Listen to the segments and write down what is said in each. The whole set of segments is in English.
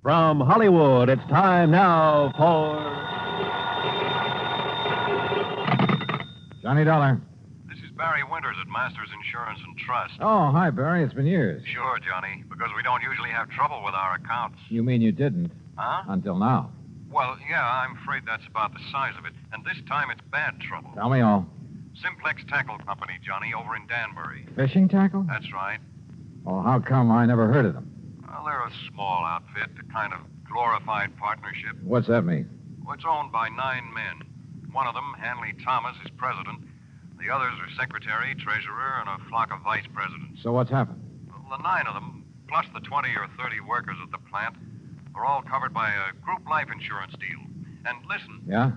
From Hollywood, it's time now for... Johnny Dollar. This is Barry Winters at Masters Insurance and Trust. Oh, hi, Barry. It's been years. Sure, Johnny, because we don't usually have trouble with our accounts. You mean you didn't? Huh? Until now. Well, yeah, I'm afraid that's about the size of it. And this time it's bad trouble. Tell me all. Simplex Tackle Company, Johnny, over in Danbury. Fishing tackle? That's right. Well, how come I never heard of them? Well, they're a small outfit, a kind of glorified partnership. What's that mean? Well, it's owned by 9 men. One of them, Hanley Thomas, is president. The others are secretary, treasurer, and a flock of vice presidents. So what's happened? Well, the 9 of them, plus the 20 or 30 workers at the plant, are all covered by a group life insurance deal. And listen, Yeah?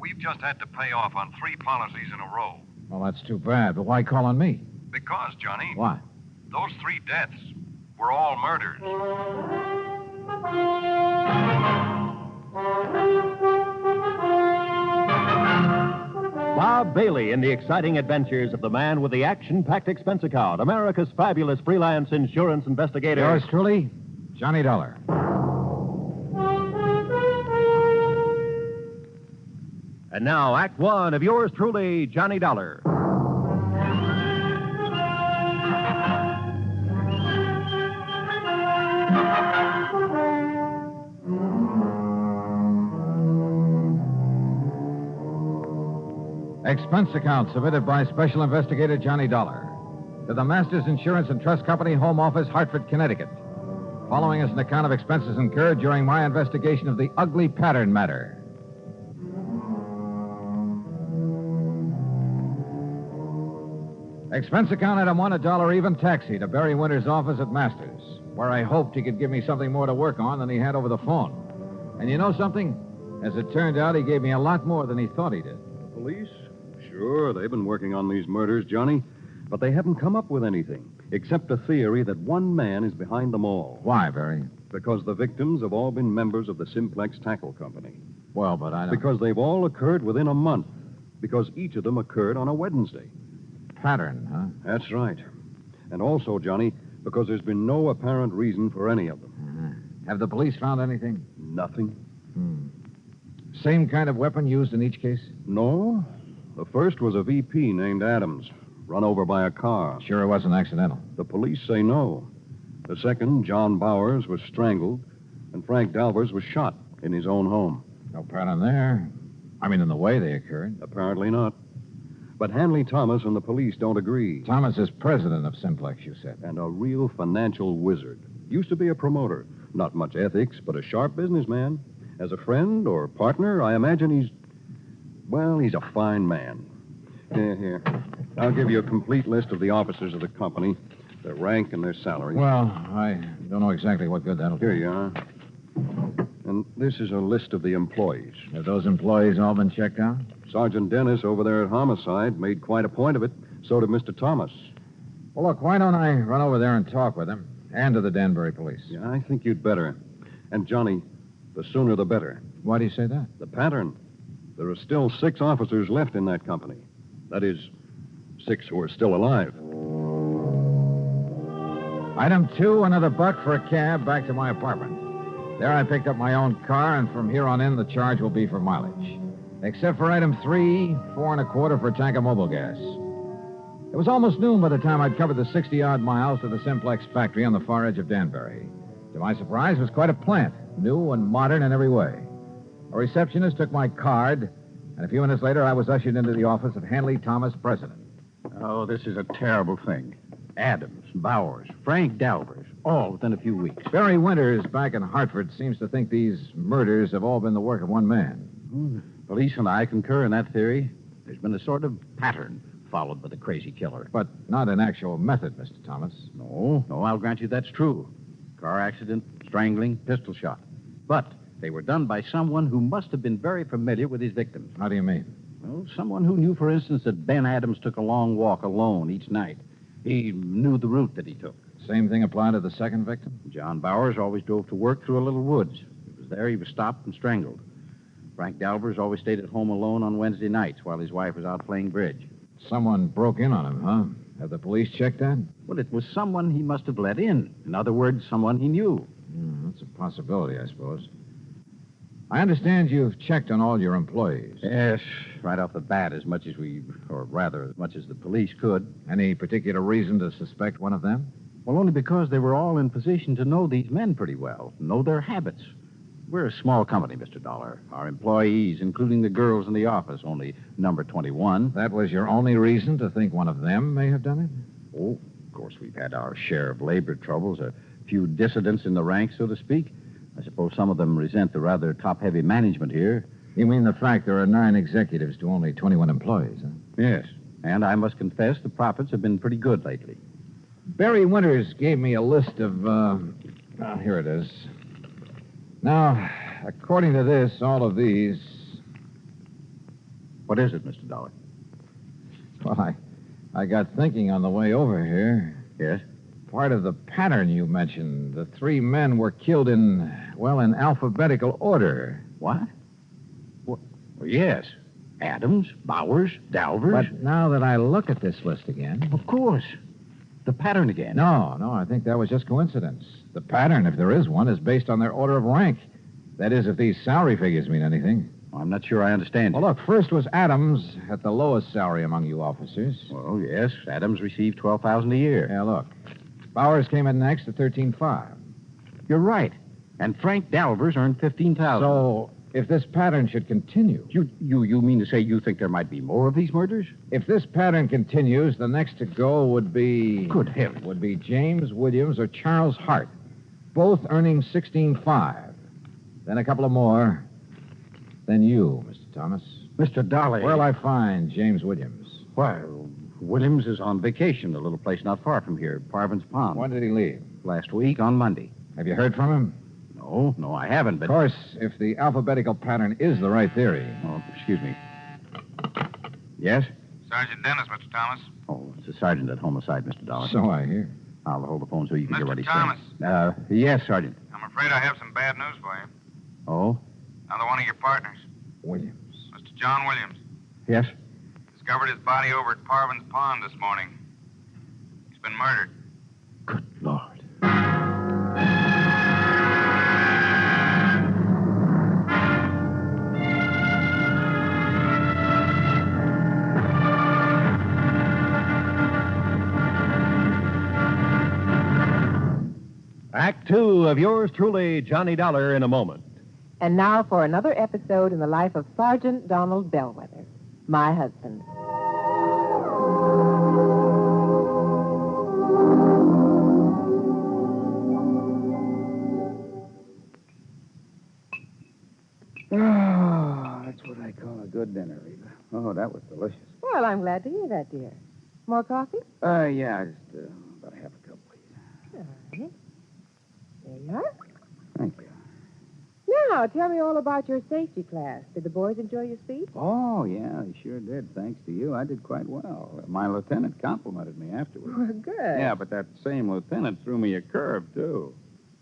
we've just had to pay off on 3 policies in a row. Well, that's too bad, but why call on me? Because, Johnny, Why? those 3 deaths were all murders. Bob Bailey in the exciting adventures of the man with the action-packed expense account, America's fabulous freelance insurance investigator. Yours truly, Johnny Dollar. And now, Act One of yours truly, Johnny Dollar. Expense account submitted by Special Investigator Johnny Dollar to the Masters Insurance and Trust Company, Home Office, Hartford, Connecticut. Following is an account of expenses incurred during my investigation of the ugly pattern matter. Expense account item 1, $1 even taxi to Barry Winters' office at Masters, where I hoped he could give me something more to work on than he had over the phone. And you know something? As it turned out, he gave me a lot more than he thought he did. Police? Sure, they've been working on these murders, Johnny. But they haven't come up with anything, except a theory that one man is behind them all. Why, Barry? Because the victims have all been members of the Simplex Tackle Company. Well, but I don't... Because they've all occurred within a month. Because each of them occurred on a Wednesday. Pattern, huh? That's right. And also, Johnny, because there's been no apparent reason for any of them. Have the police found anything? Nothing. Same kind of weapon used in each case? No. The first was a VP named Adams, run over by a car. Sure it wasn't accidental. The police say no. The second, John Bowers, was strangled, and Frank Dalvers was shot in his own home. No pattern there. I mean, in the way they occurred. Apparently not. But Hanley Thomas and the police don't agree. Thomas is president of Simplex, you said. And a real financial wizard. Used to be a promoter. Not much ethics, but a sharp businessman. As a friend or partner, I imagine he's a fine man. Here. I'll give you a complete list of the officers of the company, their rank and their salary. Well, I don't know exactly what good that'll do. Here you are. And this is a list of the employees. Have those employees all been checked out? Sergeant Dennis over there at Homicide made quite a point of it. So did Mr. Thomas. Well, look, why don't I run over there and talk with him and to the Danbury police? Yeah, I think you'd better. And, Johnny, the sooner the better. Why do you say that? The pattern. There are still 6 officers left in that company. That is, 6 who are still alive. Item 2, another $1 for a cab back to my apartment. There I picked up my own car, and from here on in, the charge will be for mileage. Except for item 3, $4 1/4 for a tank of mobile gas. It was almost noon by the time I'd covered the 60-odd miles to the Simplex factory on the far edge of Danbury. To my surprise, it was quite a plant, new and modern in every way. A receptionist took my card, and a few minutes later, I was ushered into the office of Hanley Thomas, president. Oh, this is a terrible thing. Adams, Bowers, Frank Dalvers, all within a few weeks. Barry Winters, back in Hartford, seems to think these murders have all been the work of one man. Police and I concur in that theory. There's been a sort of pattern followed by the crazy killer. But not an actual method, Mr. Thomas. No, I'll grant you that's true. Car accident, strangling, pistol shot. But they were done by someone who must have been very familiar with his victims. How do you mean? Well, someone who knew, for instance, that Ben Adams took a long walk alone each night. He knew the route that he took. Same thing applied to the second victim? John Bowers always drove to work through a little woods. It was there he was stopped and strangled. Frank Dalvers always stayed at home alone on Wednesday nights while his wife was out playing bridge. Someone broke in on him, huh? Have the police checked that? Well, it was someone he must have let in. In other words, someone he knew. That's a possibility, I suppose. I understand you've checked on all your employees. Yes, right off the bat, as much as the police could. Any particular reason to suspect one of them? Well, only because they were all in position to know these men pretty well, know their habits. We're a small company, Mr. Dollar. Our employees, including the girls in the office, only number 21. That was your only reason to think one of them may have done it? Oh, of course, we've had our share of labor troubles, a few dissidents in the ranks, so to speak. I suppose some of them resent the rather top-heavy management here. You mean the fact there are 9 executives to only 21 employees, huh? Yes, and I must confess the profits have been pretty good lately. Barry Winters gave me a list of, here it is. Now, according to this, all of these... What is it, Mr. Dollar? Well, I got thinking on the way over here. Yes? Part of the pattern you mentioned, the 3 men were killed in alphabetical order. What? Well, yes. Adams, Bowers, Dalvers. But now that I look at this list again... Of course. The pattern again. No, I think that was just coincidence. The pattern, if there is one, is based on their order of rank. That is, if these salary figures mean anything. I'm not sure I understand you. Well, look, first was Adams at the lowest salary among you officers. Well, yes. Adams received $12,000 a year. Yeah, look. Bowers came in next at $13,500. You're right. And Frank Dalvers earned $15,000. So, if this pattern should continue... You mean to say you think there might be more of these murders? If this pattern continues, the next to go would be... Good heavens. Would be James Williams or Charles Hart, both earning $16,500. Then a couple of more. Then you, Mr. Thomas. Mr. Dolly. Where'll I find James Williams? Well, Williams is on vacation, a little place not far from here, Parvin's Pond. When did he leave? Last week, on Monday. Have you heard from him? No, I haven't, but... Of course, if the alphabetical pattern is the right theory. Oh, excuse me. Yes? Sergeant Dennis, Mr. Thomas. Oh, it's the sergeant at homicide, Mr. Dollar. So I hear. I'll hold the phone so you can get Mr. ready. Thomas. Yes, Sergeant. I'm afraid I have some bad news for you. Oh? Another one of your partners, Williams. Mr. John Williams, Yes? discovered his body over at Parvin's Pond this morning. He's been murdered. Good Lord. Act 2 of yours truly, Johnny Dollar, in a moment. And now for another episode in the life of Sergeant Donald Bellwether, my husband. Oh, that's what I call a good dinner, Rita. Oh, that was delicious. Well, I'm glad to hear that, dear. More coffee? Yeah, just about a half a cup, please. All right. There you are. Thank you. Now, tell me all about your safety class. Did the boys enjoy your speech? Oh, yeah, they sure did. Thanks to you, I did quite well. My lieutenant complimented me afterwards. Well, good. Yeah, but that same lieutenant threw me a curve, too.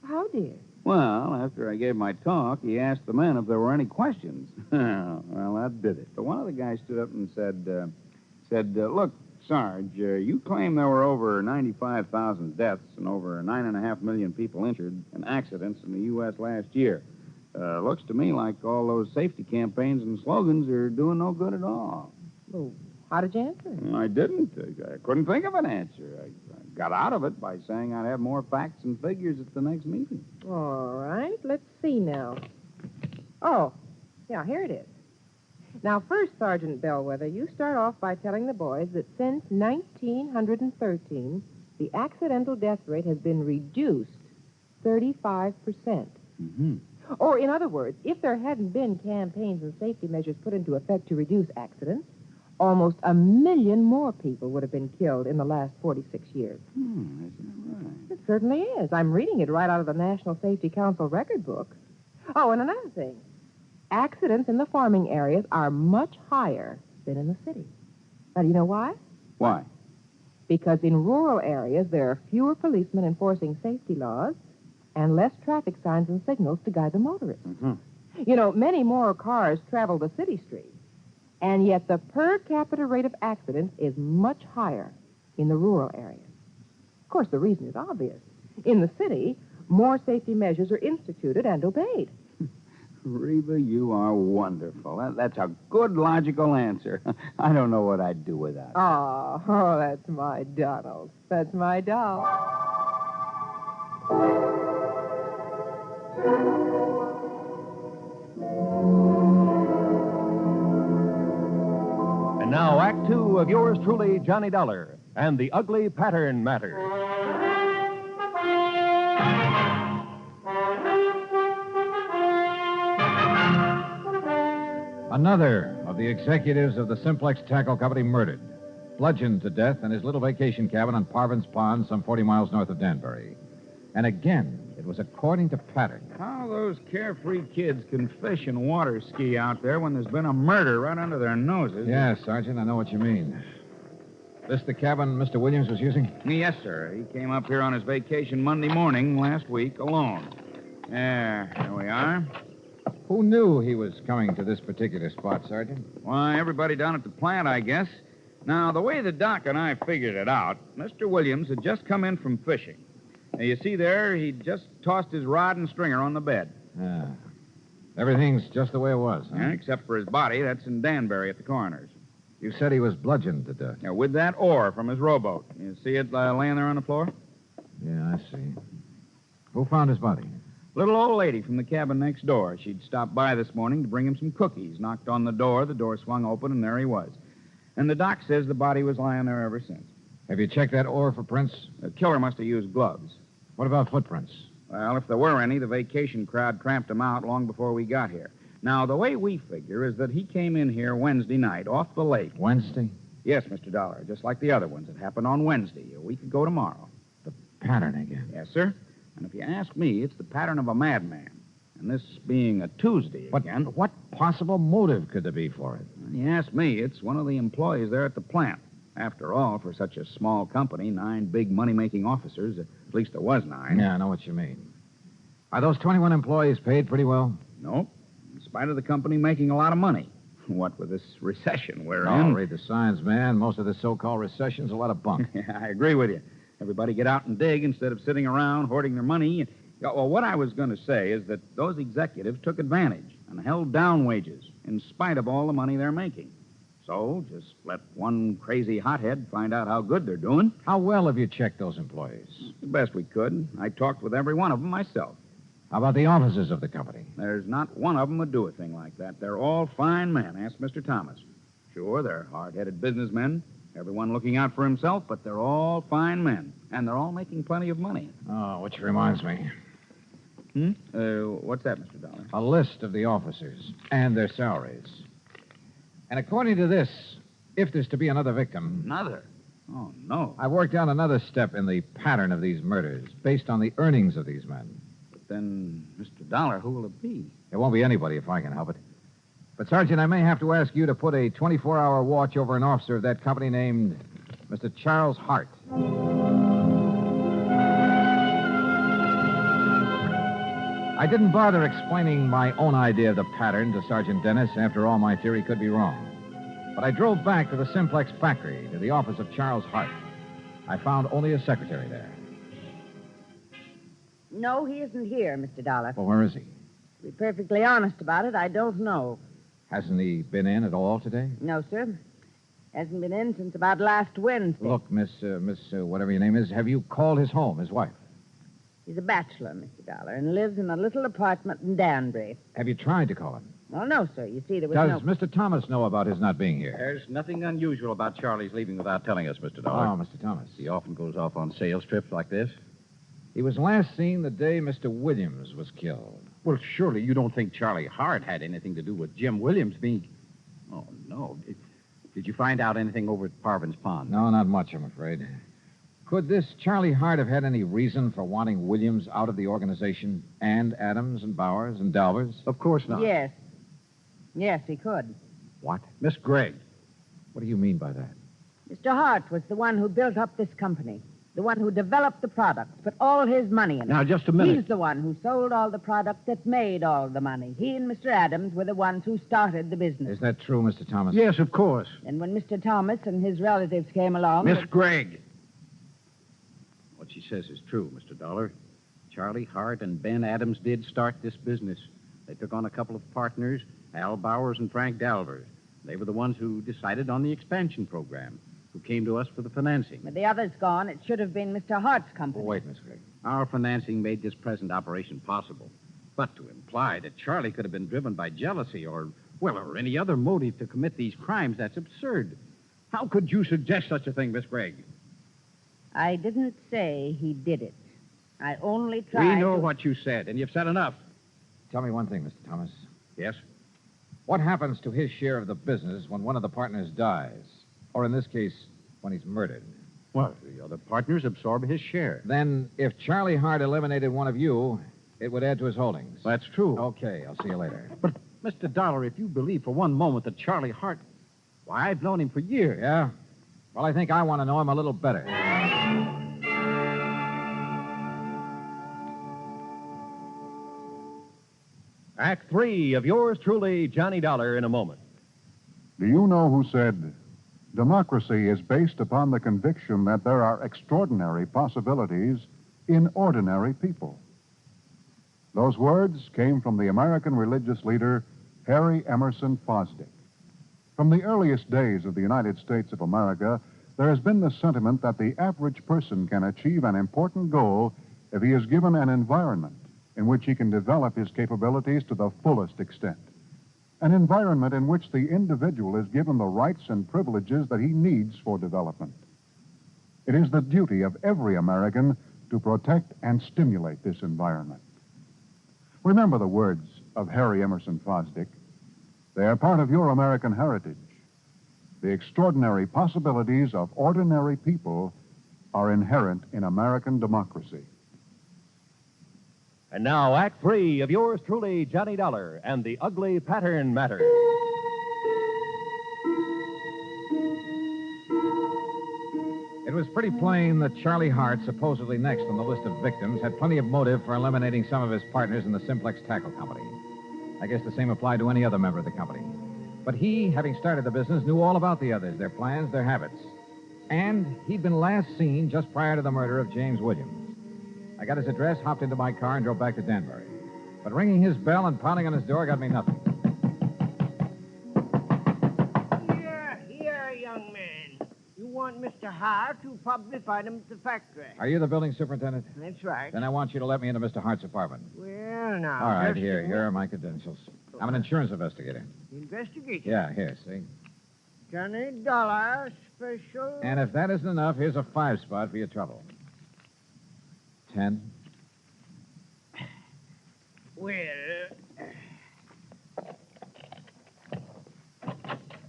How, dear? Well, after I gave my talk, he asked the men if there were any questions. Well, that did it. But one of the guys stood up and said, look, Sarge, you claim there were over 95,000 deaths and over 9.5 million people injured in accidents in the U.S. last year. Looks to me like all those safety campaigns and slogans are doing no good at all. Well, how did you answer? I didn't. I couldn't think of an answer. I got out of it by saying I'd have more facts and figures at the next meeting. All right, let's see now. Oh, yeah, here it is. Now, first, Sergeant Bellwether, you start off by telling the boys that since 1913, the accidental death rate has been reduced 35%. Mm-hmm. Or, in other words, if there hadn't been campaigns and safety measures put into effect to reduce accidents, almost 1 million more people would have been killed in the last 46 years. Isn't that right? It certainly is. I'm reading it right out of the National Safety Council record book. Oh, and another thing. Accidents in the farming areas are much higher than in the city. Now, do you know why? Why? Because in rural areas, there are fewer policemen enforcing safety laws and less traffic signs and signals to guide the motorists. Mm-hmm. You know, many more cars travel the city streets, and yet the per capita rate of accidents is much higher in the rural areas. Of course, the reason is obvious. In the city, more safety measures are instituted and obeyed. Reba, you are wonderful. That's a good, logical answer. I don't know what I'd do without it. Oh, that's my Donald. That's my doll. And now, Act Two of yours truly, Johnny Dollar, and the Ugly Pattern Matter. Another of the executives of the Simplex Tackle Company murdered, bludgeoned to death in his little vacation cabin on Parvin's Pond, some 40 miles north of Danbury. And again, it was according to pattern. How those carefree kids can fish and water ski out there when there's been a murder right under their noses. Yeah, Sergeant, I know what you mean. This the cabin Mr. Williams was using? Yes, sir. He came up here on his vacation Monday morning last week alone. There we are. Who knew he was coming to this particular spot, Sergeant? Why, everybody down at the plant, I guess. Now, the way the doc and I figured it out, Mr. Williams had just come in from fishing. Now, you see there, he'd just tossed his rod and stringer on the bed. Yeah. Everything's just the way it was, huh? Yeah, except for his body. That's in Danbury at the coroner's. You said he was bludgeoned to death. Yeah, with that oar from his rowboat. You see it laying there on the floor? Yeah, I see. Who found his body? Little old lady from the cabin next door. She'd stopped by this morning to bring him some cookies. Knocked on the door swung open, and there he was. And the doc says the body was lying there ever since. Have you checked that oar for prints? The killer must have used gloves. What about footprints? Well, if there were any, the vacation crowd tramped him out long before we got here. Now, the way we figure is that he came in here Wednesday night off the lake. Wednesday? Yes, Mr. Dollar, just like the other ones. It happened on Wednesday, a week ago tomorrow. The pattern again. Yes, sir. And if you ask me, it's the pattern of a madman. And this being a Tuesday again. But what possible motive could there be for it? When you ask me, it's one of the employees there at the plant. After all, for such a small company, 9 big money-making officers, at least there was 9. Yeah, I know what you mean. Are those 21 employees paid pretty well? Nope. In spite of the company making a lot of money. What with this recession we're Oh, in. read the signs, man. Most of this so-called recession's a lot of bunk. Yeah, I agree with you. Everybody get out and dig instead of sitting around hoarding their money. Well, what I was going to say is that those executives took advantage and held down wages in spite of all the money they're making. So just let one crazy hothead find out how good they're doing. How well have you checked those employees? The best we could. I talked with every one of them myself. How about the officers of the company? There's not one of them would do a thing like that. They're all fine men. Ask Mr. Thomas. Sure, they're hard-headed businessmen, everyone looking out for himself, but they're all fine men, and they're all making plenty of money. Oh, which reminds me. What's that, Mr. Dollar? A list of the officers and their salaries. And according to this, if there's to be another victim... Another? Oh, no. I've worked out another step in the pattern of these murders, based on the earnings of these men. But then, Mr. Dollar, who will it be? It won't be anybody if I can help it. But, Sergeant, I may have to ask you to put a 24-hour watch over an officer of that company named Mr. Charles Hart. I didn't bother explaining my own idea of the pattern to Sergeant Dennis. After all, my theory could be wrong. But I drove back to the Simplex factory, to the office of Charles Hart. I found only a secretary there. No, he isn't here, Mr. Dollar. Well, where is he? To be perfectly honest about it, I don't know. Hasn't he been in at all today? No, sir. Hasn't been in since about last Wednesday. Look, Miss whatever your name is, have you called his home, his wife? He's a bachelor, Mr. Dollar, and lives in a little apartment in Danbury. Have you tried to call him? Well, no, sir. You see, there was Does Mr. Thomas know about his not being here? There's nothing unusual about Charlie's leaving without telling us, Mr. Dollar. Oh, Mr. Thomas. He often goes off on sales trips like this. He was last seen the day Mr. Williams was killed. Well, surely you don't think Charlie Hart had anything to do with Jim Williams being... Oh, no. Did you find out anything over at Parvin's Pond? No, not much, I'm afraid. Could this Charlie Hart have had any reason for wanting Williams out of the organization, and Adams and Bowers and Dalvers? Of course not. Yes. Yes, he could. What? Miss Gregg. What do you mean by that? Mr. Hart was the one who built up this company, the one who developed the products, put all his money in it. Now, just a minute. He's the one who sold all the products that made all the money. He and Mr. Adams were the ones who started the business. Is that true, Mr. Thomas? Yes, of course. And when Mr. Thomas and his relatives came along... Miss Gregg. What she says is true, Mr. Dollar. Charlie Hart and Ben Adams did start this business. They took on a couple of partners, Al Bowers and Frank Dalvers. They were the ones who decided on the expansion program, who came to us for the financing. With the others gone, it should have been Mr. Hart's company. Oh, wait, Miss Gregg. Our financing made this present operation possible. But to imply that Charlie could have been driven by jealousy or any other motive to commit these crimes, that's absurd. How could you suggest such a thing, Miss Gregg? I didn't say he did it. I only tried We know what you said, and you've said enough. Tell me one thing, Mr. Thomas. Yes? What happens to his share of the business when one of the partners dies? Or in this case, when he's murdered? Well, the other partners absorb his share. Then, if Charlie Hart eliminated one of you, it would add to his holdings. That's true. Okay, I'll see you later. But, Mr. Dollar, if you believe for one moment that Charlie Hart... Why, I've known him for years. Yeah? Well, I think I want to know him a little better. Act 3 of yours truly, Johnny Dollar, in a moment. Do you know who said, democracy is based upon the conviction that there are extraordinary possibilities in ordinary people? Those words came from the American religious leader, Harry Emerson Fosdick. From the earliest days of the United States of America, there has been the sentiment that the average person can achieve an important goal if he is given an environment in which he can develop his capabilities to the fullest extent. An environment in which the individual is given the rights and privileges that he needs for development. It is the duty of every American to protect and stimulate this environment. Remember the words of Harry Emerson Fosdick. They are part of your American heritage. The extraordinary possibilities of ordinary people are inherent in American democracy. And now, Act 3 of yours truly, Johnny Dollar, and the Ugly Pattern Matter. It was pretty plain that Charlie Hart, supposedly next on the list of victims, had plenty of motive for eliminating some of his partners in the Simplex Tackle Company. I guess the same applied to any other member of the company. But he, having started the business, knew all about the others, their plans, their habits. And he'd been last seen just prior to the murder of James Williams. I got his address, hopped into my car, and drove back to Danbury. But ringing his bell and pounding on his door got me nothing. Here, young man. You want Mr. Hart? You'll probably find him at the factory. Are you the building superintendent? That's right. Then I want you to let me into Mr. Hart's apartment. Well, now. All right, just here. a Here are my credentials. I'm an insurance investigator. Investigator. Yeah, here, see? Johnny Dollar special. And if that isn't enough, here's a 5-spot for your trouble. 10. Well.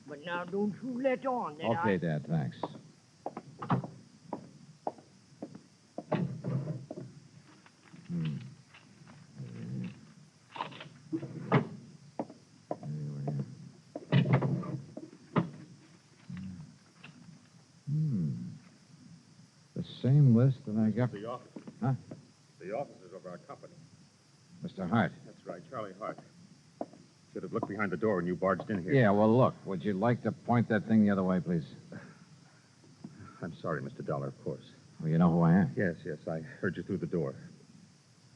But now don't you let on that Okay, Dad, thanks. The same list that I got. The office. Huh? The offices of our company. Mr. Hart. That's right, Charlie Hart. Should have looked behind the door when you barged in here. Yeah, well, look, would you like to point that thing the other way, please? I'm sorry, Mr. Dollar, of course. Well, you know who I am. Yes, I heard you through the door.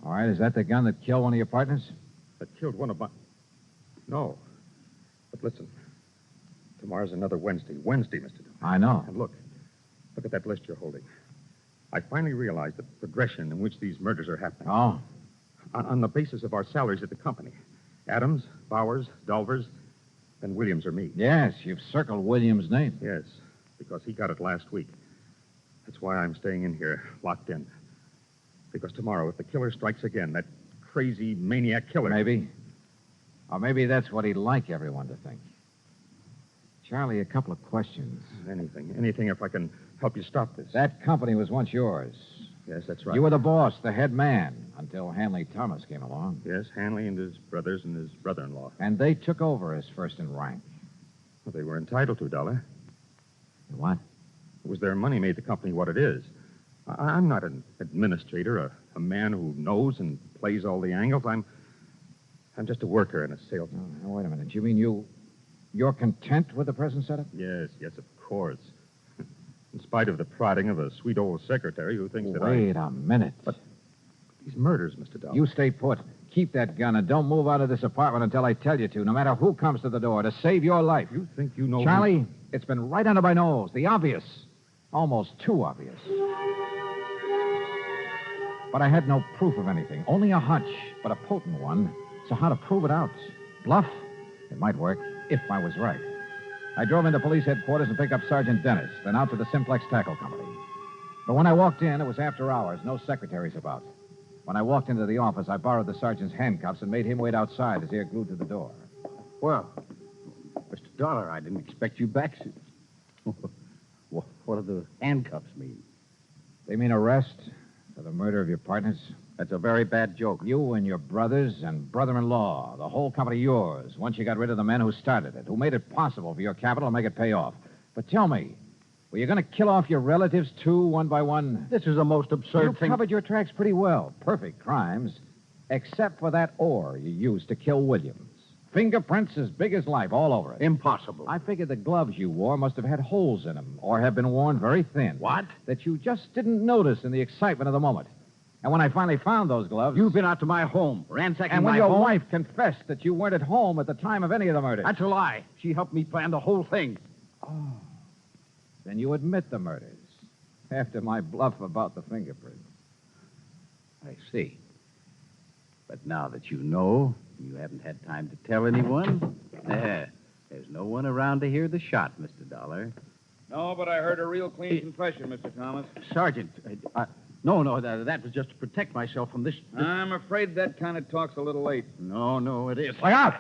All right, is that the gun that killed one of your partners? That killed one of my... No. But listen, tomorrow's another Wednesday. Wednesday, Mr. Dollar. I know. And look at that list you're holding. I finally realized the progression in which these murders are happening. Oh? On the basis of our salaries at the company. Adams, Bowers, Dalvers, and Williams are me. Yes, you've circled Williams' name. Yes, because he got it last week. That's why I'm staying in here, locked in. Because tomorrow, if the killer strikes again, that crazy maniac killer... Maybe. Or maybe that's what he'd like everyone to think. Charlie, a couple of questions. Anything if I can help you stop this. That company was once yours. Yes, that's right. You were the boss, the head man, until Hanley Thomas came along. Yes, Hanley and his brothers and his brother-in-law. And they took over as first in rank. Well, they were entitled to, Dollar. What? It was their money made the company what it is. I'm not an administrator, a man who knows and plays all the angles. I'm just a worker and a salesman. Oh, wait a minute. You mean you're content with the present setup? Yes, of course. In spite of the prodding of a sweet old secretary who thinks that Wait a minute. But These murders, Mr. Dollar. You stay put. Keep that gun and don't move out of this apartment until I tell you to, no matter who comes to the door, to save your life. You think you know... Charlie, it's been right under my nose. The obvious. Almost too obvious. But I had no proof of anything. Only a hunch, but a potent one. So how to prove it out? Bluff? It might work, if I was right. I drove into police headquarters and picked up Sergeant Dennis, then out to the Simplex Tackle Company. But when I walked in, it was after hours, no secretaries about. When I walked into the office, I borrowed the sergeant's handcuffs and made him wait outside, his ear glued to the door. Well, Mr. Dollar, I didn't expect you back. What do the handcuffs mean? They mean arrest for the murder of your partners. That's a very bad joke. You and your brothers and brother-in-law, the whole company yours, once you got rid of the men who started it, who made it possible for your capital to make it pay off. But tell me, were you going to kill off your relatives, too, one by one? This is the most absurd thing. You covered your tracks pretty well. Perfect crimes. Except for that ore you used to kill Williams. Fingerprints as big as life all over it. Impossible. I figured the gloves you wore must have had holes in them, or have been worn very thin. What? That you just didn't notice in the excitement of the moment. And when I finally found those gloves... You've been out to my home, ransacking my home. And when your wife confessed that you weren't at home at the time of any of the murders. That's a lie. She helped me plan the whole thing. Oh. Then you admit the murders. After my bluff about the fingerprints. I see. But now that you know, you haven't had time to tell anyone. There's no one around to hear the shot, Mr. Dollar. No, but I heard a real clean confession, Mr. Thomas. Sergeant, no, that was just to protect myself from this... I'm afraid that kind of talk's a little late. No, it is. Look out!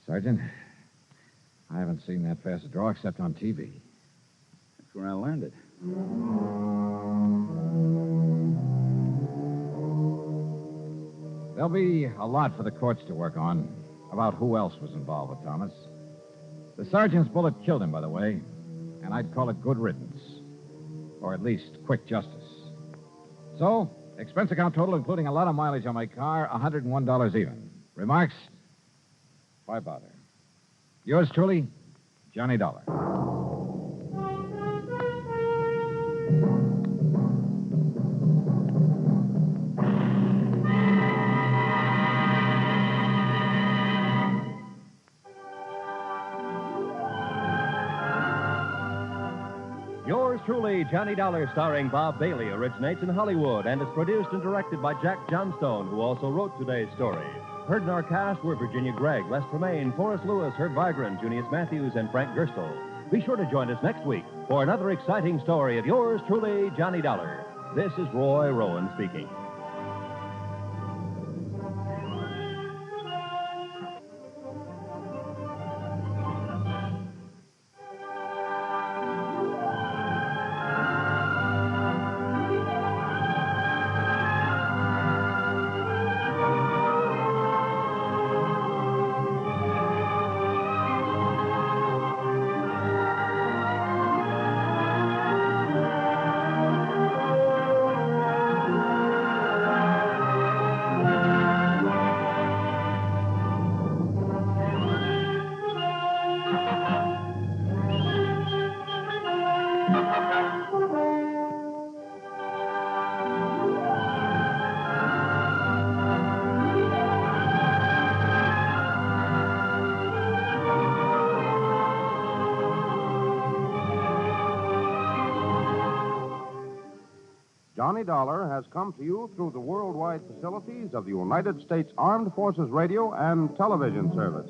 Sergeant, I haven't seen that fast a draw except on TV. That's where I learned it. There'll be a lot for the courts to work on about who else was involved with Thomas. The sergeant's bullet killed him, by the way, and I'd call it good riddance. Or at least quick justice. So, expense account total, including a lot of mileage on my car, $101 even. Remarks? Why bother? Yours truly, Johnny Dollar. Yours truly, Johnny Dollar, starring Bob Bailey, originates in Hollywood and is produced and directed by Jack Johnstone, who also wrote today's story. Heard in our cast were Virginia Gregg, Les Tremaine, Forrest Lewis, Herb Vigran, Junius Matthews, and Frank Gerstle. Be sure to join us next week for another exciting story of yours truly, Johnny Dollar. This is Roy Rowan speaking. Johnny Dollar has come to you through the worldwide facilities of the United States Armed Forces Radio and Television Service.